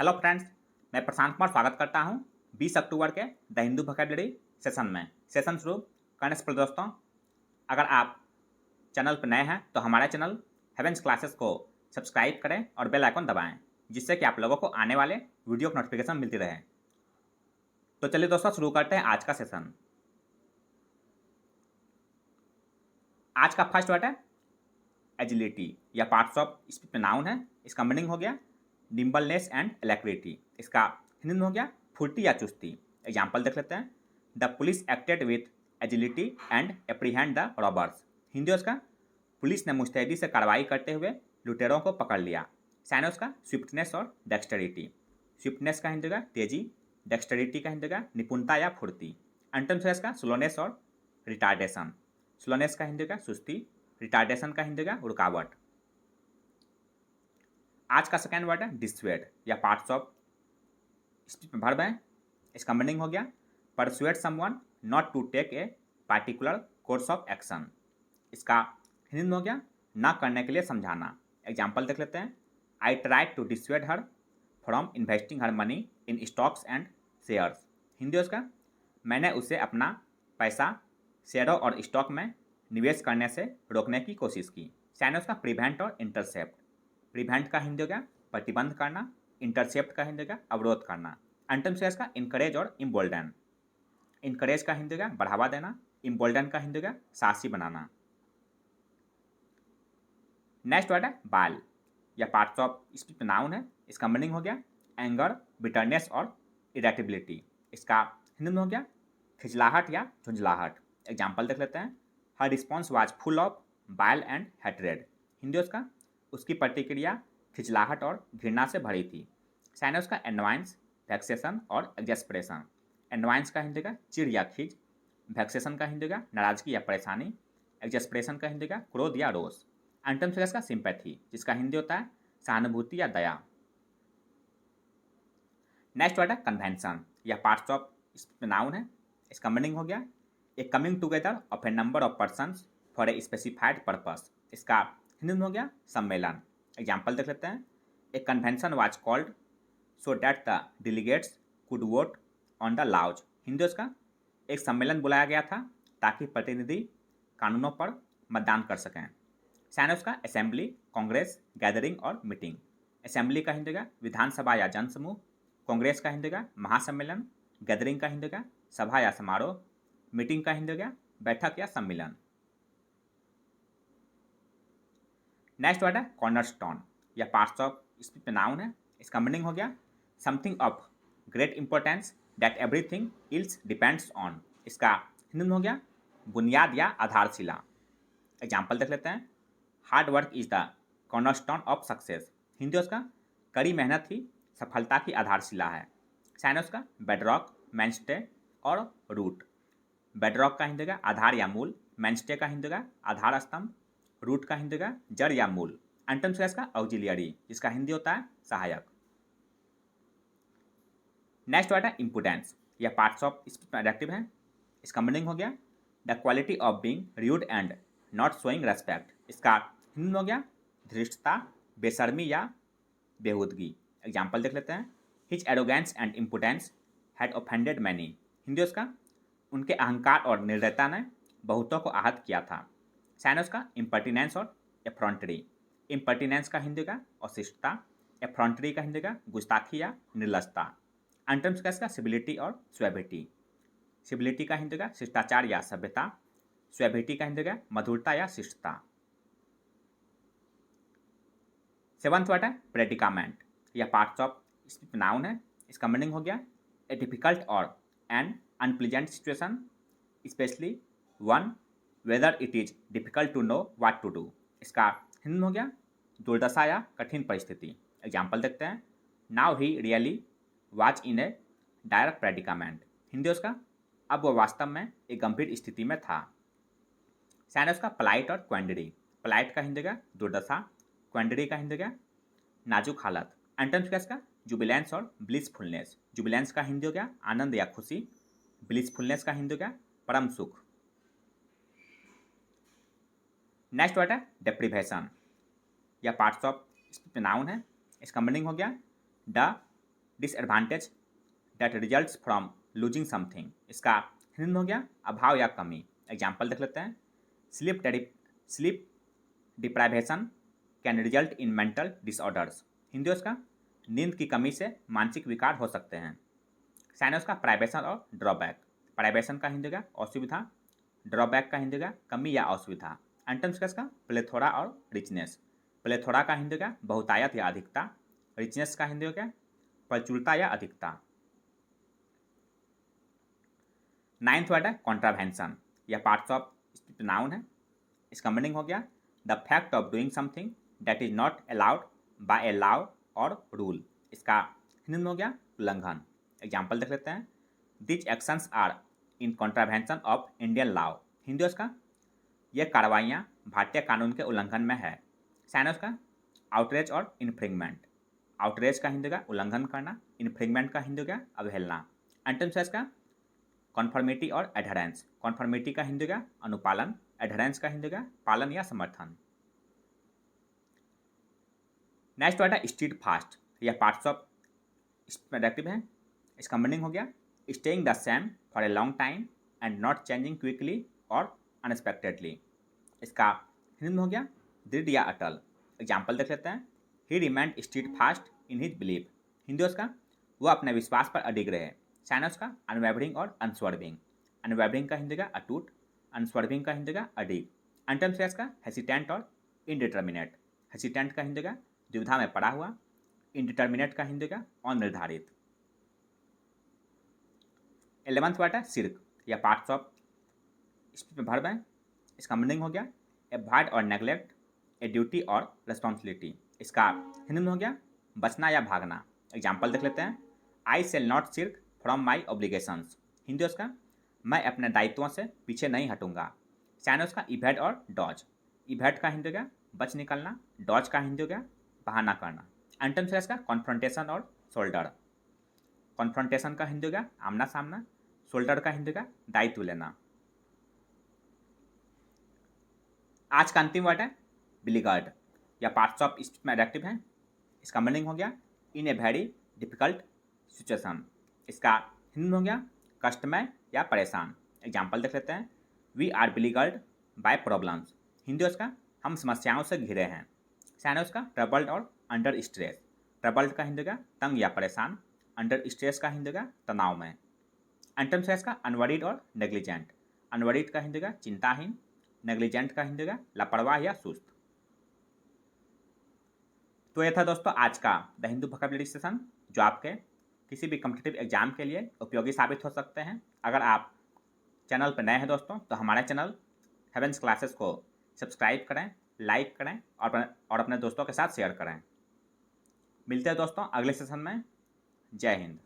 Hello friends, मैं प्रशांत कुमार स्वागत करता हूं 20 अक्टूबर के द हिंदू वोकैबुलरी सेशन में। सेशन शुरू करने से पहले दोस्तों, अगर आप चैनल पर नए हैं तो हमारे चैनल हेवेंस क्लासेस को सब्सक्राइब करें और बेल आइकन दबाएं, जिससे कि आप लोगों को आने वाले वीडियो की नोटिफिकेशन मिलती रहे। तो चलिए दोस्तों, शुरू करते हैं आज का सेशन। आज का फर्स्ट वर्ड है एजिलिटी या पार्ट्स ऑफ स्पीच में नाउन है। इसका मीनिंग हो गया निम्बलनेस एंड एलेक्ट्रिटी। इसका हिंदी में हो गया फुर्ती या चुस्ती। एग्जाम्पल देख लेते हैं। The police acted with agility and apprehend the robbers. Hindi उसका पुलिस ने मुस्तैदी से कार्रवाई करते हुए लुटेरों को पकड़ लिया। साइन उसका स्विफ्टनेस और डेक्सटरिटी। स्विफ्टनेस का हिंदी का तेजी, डेक्सटरिटी का हिंदी का निपुणता या फुर्ती। एंटम्स है इसका स्लोनेस और रिटार्डेशन। स्लोनेस का हिंदी का सुस्ती, रिटार्डेशन का हिंदी का रुकावट। आज का सेकेंड वर्ड है डिस्वेड या पार्ट्स ऑफ स्पीच में वर्ब है। इसका मीनिंग हो गया persuade someone not to take a particular course of action. इसका हिंदी में हो गया ना करने के लिए समझाना। एग्जाम्पल देख लेते हैं। I tried to dissuade her from investing her money in stocks and shares. Hindi उसका मैंने उसे अपना पैसा शेयरों और स्टॉक में निवेश करने से रोकने की कोशिश की। साइन उसका प्रिवेंट और इंटरसेप्ट। प्रिवेंट का हिंदी हो गया प्रतिबंध करना, इंटरसेप्ट का हिंदी का अवरोध करना। अंतिम से इसका इनकरेज और इम्बोल्डन। इनकरेज का हिंदी का बढ़ावा देना, इम्बोल्डन का हिंदी का साहसी बनाना। नेक्स्ट वर्ड है बाल या पार्ट्स ऑफ स्पीच नाउन है। इसका मीनिंग हो गया एंगर, बिटरनेस और इरेटेबिलिटी। इसका हिंदी में हो गया खिजलाहट या झुंझलाहट। एग्जाम्पल देख लेते हैं। Her response was full of bile and hatred. Hindi उसका उसकी प्रतिक्रिया खिजलाहट और घृणा से भरी थी। साइन उसका एनवाइंस, वैक्सेशन और एग्जेस्परेशन। एनवाइंस का हिंदी का चिढ़ या खिज, वैक्सेशन का हिंदी का नाराजगी या परेशानी, एग्जेस्परेशन का हिंदी का क्रोध या रोष। एंटम्स का इसका सिंपैथी, जिसका हिंदी होता है सहानुभूति या दया। नेक्स्ट वर्ड है कन्वेंशन या पार्ट्स ऑफ नाउन है। इसका मीनिंग हो गया ए coming together of A number of persons for a specified purpose. इसका हिंदी में हो गया सम्मेलन। एग्जाम्पल देख लेते हैं। A convention was called so that the delegates could vote on the laws. Hindi उसका एक सम्मेलन बुलाया गया था ताकि प्रतिनिधि कानूनों पर मतदान कर सकें। साइन उसका असेंबली, कांग्रेस, गैदरिंग और मीटिंग। असेंबली का हिंदी का विधानसभा या जनसमूह, कांग्रेस का हिंदी का महासम्मेलन, गैदरिंग का हिंदी का सभा या समारोह, मीटिंग का हिंदी का बैठक या सम्मेलन। नेक्स्ट वर्ड है कॉर्नरस्टोन या पार्ट्स ऑफ स्पीच नाउन है। इसका मीनिंग हो गया something of great importance that everything ills depends on. इसका हिंदी में हो गया बुनियाद या आधारशिला। एग्जाम्पल देख लेते हैं। Hard work is the cornerstone of success. Hindi उसका कड़ी मेहनत ही सफलता की आधारशिला है। साइन उसका बेडरॉक, मेनस्टे और रूट। बेडरॉक का हिंदी का आधार या मूल, मेनस्टे का हिंदी का आधार स्तंभ, रूट का हिंदी का जड़ या मूल। एंटम्स का इसका ऑक्सिलियरी, जिसका हिंदी होता है सहायक। नेक्स्ट वर्ड है इम्पुडेंस या पार्ट्स ऑफ स्पीच एडजेक्टिव है। इसका मीनिंग हो गया the quality of being rude and not showing respect. इसका हिंदी में हो गया धृष्टता, बेशर्मी या बेहूदगी। एग्जाम्पल देख लेते हैं। His arrogance and impudence had offended many. Hindi उसका उनके अहंकार और निर्दयता ने बहुतों को आहत किया था। साइन उसका इम्पर्टिनेंस और एफ्रॉन्टरी। इम्पर्टिनेंस का हिंदी का अशिष्टता, एफ्रॉन्टरी का हिंदी का गुस्ताखी या निर्लजता। एंटम्स का इसका सिबिलिटी और स्वैभिटी। सिबिलिटी का हिंदी का शिष्टाचार या सभ्यता, स्वैभिटी का हिंदी का मधुरता या शिष्टता। सेवंथ वर्ड है प्रेडिकामेंट या पार्ट्स ऑफ स्पीच नाउन है। इसका मीनिंग हो गया ए डिफिकल्ट और an unpleasant situation, especially one whether it is difficult to know what to do. इसका हिंदी में हो गया दुर्दशा या कठिन परिस्थिति। एग्जाम्पल देखते हैं। Now he really was in A direct predicament. Hindi उसका अब वह वास्तव में एक गंभीर स्थिति में था। साइन उसका पलाइट और क्वेंडरी। पलाइट का हिंदी का दुर्दशा, क्वेंडरी का हिंदी का नाजुक हालत। एंटम्स का इसका जुबिलेंस और ब्लिसफुलनेस। जुबिलेंस का हिंदी हो गया आनंद या खुशी, ब्लिसफुलनेस का हिंदी हो गया परम सुख। नेक्स्ट वर्ड है डेप्रिवेशन या पार्ट्स ऑफ स्पीच नाउन है। इसका मीनिंग हो गया the disadvantage that results from losing something, इसका हिंदी में हो गया अभाव या कमी। एग्जाम्पल देख लेते हैं। Sleep deprivation can result in mental disorders, Hindi उसका नींद की कमी से मानसिक विकार हो सकते हैं। साइन उसका प्राइवेशन और ड्रॉबैक। प्राइवेशन का हिंदी का असुविधा, ड्रॉबैक का हिंदी का कमी या असुविधा। एंटम्स का इसका प्लेथोरा और रिचनेस। प्लेथोरा का हिंदी का बहुतायत या अधिकता, रिचनेस का हिंदी का प्रचुरता या अधिकता। नाइन्थ वर्ड है कॉन्ट्रावेंशन, यह पार्ट्स ऑफ नाउन है। इसका मीनिंग हो गया the fact of doing something that is not allowed by a law और रूल, इसका हिंदी में हो गया उल्लंघन। एग्जाम्पल देख लेते हैं। This actions are in contravention of Indian law, Hindi उसका यह कार्रवाइयाँ भारतीय कानून के उल्लंघन में है। साइन उसका आउटरेज और इन्फ्रिंगमेंट। आउटरेज का हिंदी का उल्लंघन करना, इन्फ्रिंगमेंट का हिंदी का अवहेलना। एंटम्स का कॉन्फर्मिटी और एडहेरेंस। कॉन्फर्मिटी का हिंदी का अनुपालन, एडहेरेंस का हिंदी का पालन या समर्थन। नेक्स्ट वर्ड है स्टीड फास्ट, यह पार्ट्स ऑफ एडजेक्टिव है। इसका मीनिंग हो गया staying the same for a long time and not changing quickly और अनएक्सपेक्टेडली, इसका हिंदी में हो गया दृढ़ या अटल। एग्जाम्पल देख लेते हैं। ही remained stead fast in his belief, Hindi उसका वह अपने विश्वास पर अडिग रहे। साइन उसका अनवेवरिंग और अनस्वर्विंग। अनवेवरिंग का हिंदी का अटूट, अनस्वर्विंग का हिंदी का अडिग। एंटम्स का हेसिटेंट और इनडिटर्मिनेट। हेसिटेंट का हिंदी का दुविधा में पड़ा हुआ, इनडिटर्मिनेट का हिंदी का अनिर्धारित। 11th वर्ड है सिर्क, यह पार्ट्स ऑफ स्पीच में वर्ब है। इसका मीनिंग हो गया एवॉइड और नेग्लेक्ट ए ड्यूटी और रिस्पॉन्सिबिलिटी, इसका हिंदी में हो गया बचना या भागना। एग्जाम्पल देख लेते हैं। I shall not shirk from my obligations, Hindi उसका मैं अपने दायित्वों से पीछे नहीं हटूंगा। साइन उसका इवेड और डॉज। इवेड का हिंदी का बच निकलना, डॉज का हिंदी का बहाना करना। एंटम्स इसका कॉन्फ्रंटेशन और शोल्डर। कॉन्फ्रंटेशन का हिंदी का आमना सामना, शोल्डर का हिंदी का दायित्व लेना। आज का अंतिम वर्ड है बिलीगर्ड, या पार्ट्स ऑफ स्पीच में एडजेक्टिव है। इसका मीनिंग हो गया इन ए वेरी डिफिकल्ट सिचुएशन, इसका हिंदी में हो गया कष्टमय या परेशान। एग्जाम्पल देख लेते हैं। We are beleaguered by problems, Hindi उसका हम समस्याओं से घिरे हैं। साइन उसका ट्रबल्ड और अंडर स्ट्रेस। ट्रबल्ड का हिंदी का तंग या परेशान, अंडर स्ट्रेस का हिंदी का तनाव में। एंटम्स का अनवरीड और नेग्लिजेंट। अनवरीड का हिंदी का चिंताहीन, नेग्लिजेंट का हिंदी का लापरवाह या सुस्त। तो यह था दोस्तों आज का द हिंदू वोकैबुलरी सेशन, जो आपके किसी भी कॉम्पिटिटिव एग्जाम के लिए उपयोगी साबित हो सकते हैं। अगर आप चैनल पर नए हैं दोस्तों, तो हमारे चैनल हेवेंस क्लासेस को सब्सक्राइब करें, लाइक करें और अपने दोस्तों के साथ शेयर करें। मिलते हैं दोस्तों अगले सेशन में। जय हिंद।